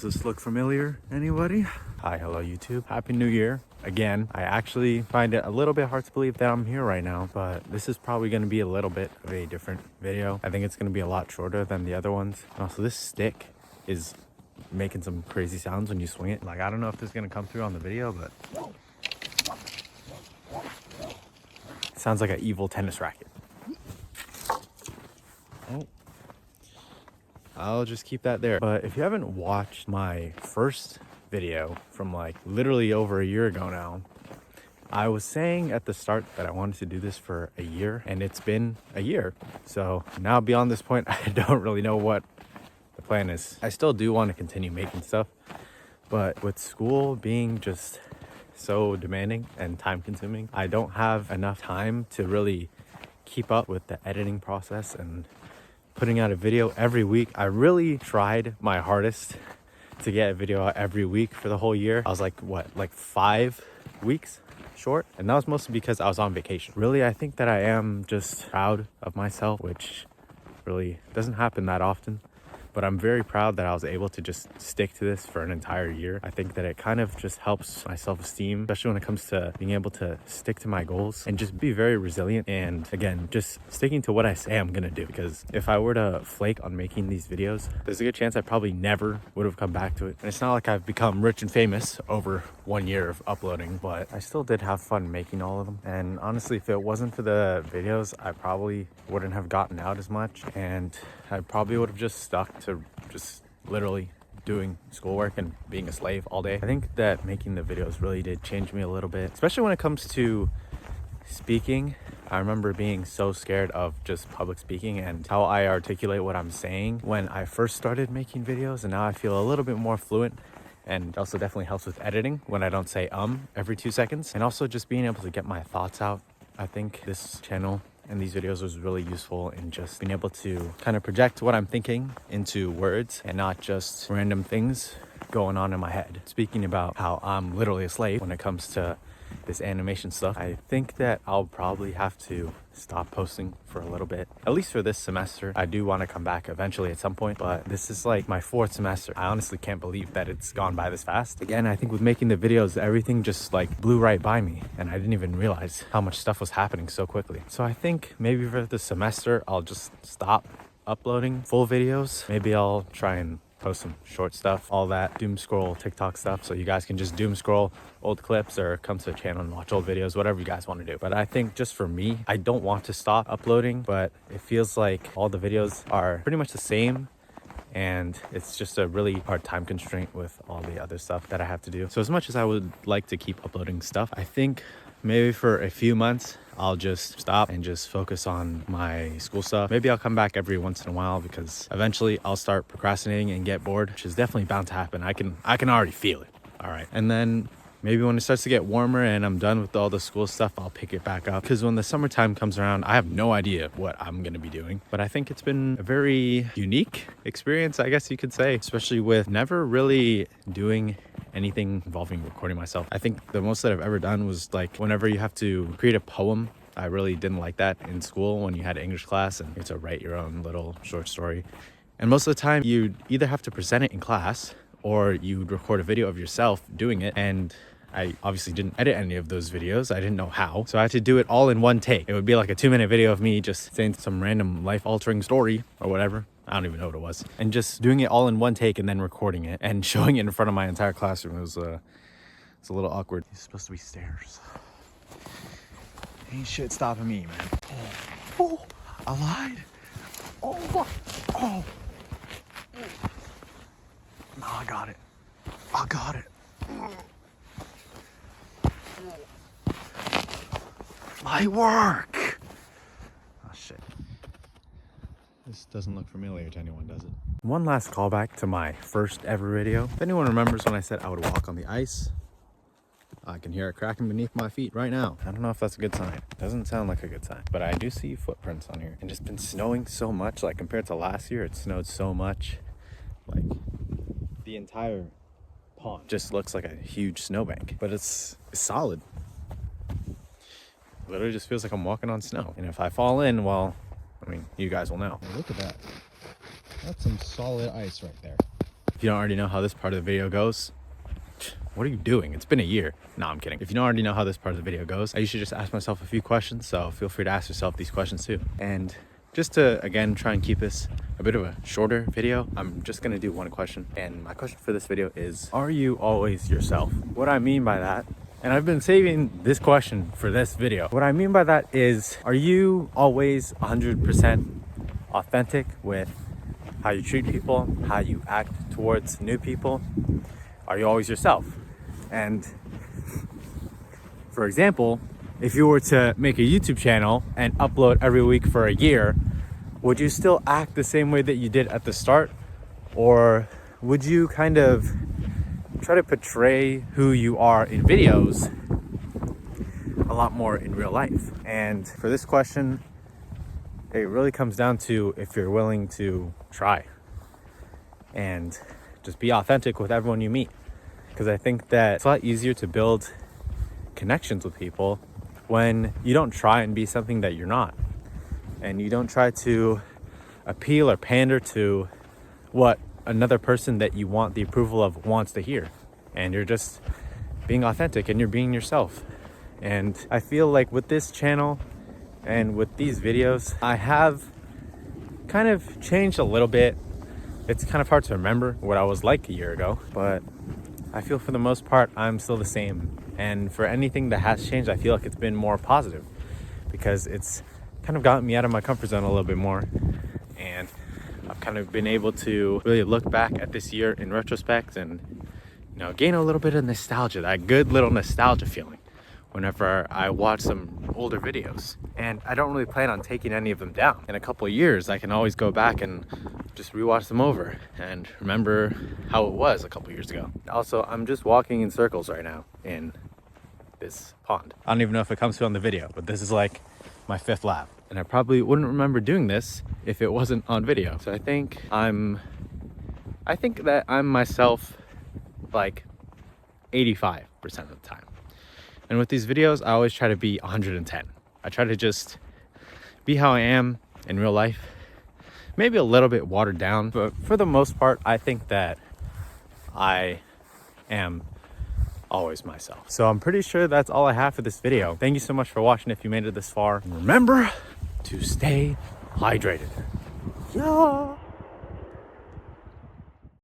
Does this look familiar, anybody? Hi, hello YouTube. Happy New Year. Again, I actually find it a little bit hard to believe that I'm here right now, but this is probably going to be a little bit of a different video. I think it's going to be a lot shorter than the other ones. And also this stick is making some crazy sounds when you swing it. Like, I don't know if this is going to come through on the video, but it sounds like an evil tennis racket. Oh, I'll just keep that there. But if you haven't watched my first video from like literally over a year ago now, I was saying at the start that I wanted to do this for a year, and it's been a year. So now beyond this point, I don't really know what the plan is. I still do want to continue making stuff, but with school being just so demanding and time consuming, I don't have enough time to really keep up with the editing process and putting out a video every week. I really tried my hardest to get a video out every week for the whole year. I was like, what, like 5 weeks short? And that was mostly because I was on vacation. Really, I think that I am just proud of myself, which really doesn't happen that often. But I'm very proud that I was able to just stick to this for an entire year. I think that it kind of just helps my self-esteem, especially when it comes to being able to stick to my goals and just be very resilient. And again, just sticking to what I say I'm gonna do. Because if I were to flake on making these videos, there's a good chance I probably never would have come back to it. And it's not like I've become rich and famous over 1 year of uploading, but I still did have fun making all of them. And honestly, if it wasn't for the videos, I probably wouldn't have gotten out as much, and I probably would have just stuck to just literally doing schoolwork and being a slave all day. I think that making the videos really did change me a little bit, especially when it comes to speaking. I remember being so scared of just public speaking and how I articulate what I'm saying when I first started making videos, and now I feel a little bit more fluent. And it also definitely helps with editing when I don't say every 2 seconds, and also just being able to get my thoughts out. I think this channel and these videos was really useful in just being able to kind of project what I'm thinking into words and not just random things going on in my head. Speaking about how I'm literally a slave when it comes to this animation stuff, I think that I'll probably have to stop posting for a little bit, at least for this semester. I do want to come back eventually at some point, but this is like my 4th semester. I honestly can't believe that it's gone by this fast. Again, I think with making the videos, everything just like blew right by me, and I didn't even realize how much stuff was happening so quickly. So I think maybe for the semester, I'll just stop uploading full videos. Maybe I'll try and post some short stuff, all that doom scroll TikTok stuff, so you guys can just doom scroll old clips or come to the channel and watch old videos, whatever you guys want to do. But I think just for me, I don't want to stop uploading, but it feels like all the videos are pretty much the same, and it's just a really hard time constraint with all the other stuff that I have to do. So as much as I would like to keep uploading stuff, I think maybe for a few months I'll just stop and just focus on my school stuff. Maybe I'll come back every once in a while, because eventually I'll start procrastinating and get bored, which is definitely bound to happen. I can already feel it. All right, and then maybe when it starts to get warmer and I'm done with all the school stuff, I'll pick it back up, because when the summertime comes around, I have no idea what I'm going to be doing. But I think it's been a very unique experience, I guess you could say, especially with never really doing anything involving recording myself. I think the most that I've ever done was like whenever you have to create a poem. I really didn't like that in school when you had English class and you had to write your own little short story. And most of the time you either have to present it in class or you'd record a video of yourself doing it. And I obviously didn't edit any of those videos. I didn't know how. So I had to do it all in one take. It would be like a 2-minute video of me just saying some random life-altering story or whatever. I don't even know what it was. And just doing it all in one take and then recording it and showing it in front of my entire classroom. It was a little awkward. It's supposed to be stairs. Ain't shit stopping me, man. Oh, I lied. Oh, oh. No, I got it. I got it. My work. Oh, shit. This doesn't look familiar to anyone, does it? One last callback to my first ever video. If anyone remembers when I said I would walk on the ice, I can hear it cracking beneath my feet right now. I don't know if that's a good sign. It doesn't sound like a good sign, but I do see footprints on here. And it's been snowing so much, like compared to last year, it snowed so much. Like the entire pond just looks like a huge snowbank, but it's solid. Literally just feels like I'm walking on snow. And if I fall in, well, I mean, you guys will know. Look at that. That's some solid ice right there. If you don't already know how this part of the video goes, what are you doing? It's been a year. No, I'm kidding. If you don't already know how this part of the video goes, I usually just ask myself a few questions, so feel free to ask yourself these questions too. And just to, again, try and keep this a bit of a shorter video, I'm just gonna do one question. And my question for this video is, are you always yourself? What I mean by that, and I've been saving this question for this video. What I mean by that is, are you always 100% authentic with how you treat people, how you act towards new people? Are you always yourself? And for example, if you were to make a YouTube channel and upload every week for a year, would you still act the same way that you did at the start? Or would you kind of try to portray who you are in videos a lot more in real life? And for this question, it really comes down to if you're willing to try and just be authentic with everyone you meet. Because I think that it's a lot easier to build connections with people when you don't try and be something that you're not. And you don't try to appeal or pander to what another person that you want the approval of wants to hear. And you're just being authentic and you're being yourself. And I feel like with this channel and with these videos, I have kind of changed a little bit. It's kind of hard to remember what I was like a year ago, but I feel for the most part, I'm still the same. And for anything that has changed, I feel like it's been more positive because it's kind of gotten me out of my comfort zone a little bit more. And I've kind of been able to really look back at this year in retrospect and, you know, gain a little bit of nostalgia, that good little nostalgia feeling whenever I watch some older videos. And I don't really plan on taking any of them down. In a couple of years, I can always go back and just rewatch them over and remember how it was a couple years ago. Also, I'm just walking in circles right now in this pond. I don't even know if it comes through on the video, but this is like my 5th lap. And I probably wouldn't remember doing this if it wasn't on video. So I think that I'm myself like 85% of the time. And with these videos, I always try to be 110. I try to just be how I am in real life. Maybe a little bit watered down, but for the most part, I think that I am always myself. So I'm pretty sure that's all I have for this video. Thank you so much for watching if you made it this far. And remember to stay hydrated. Yeah.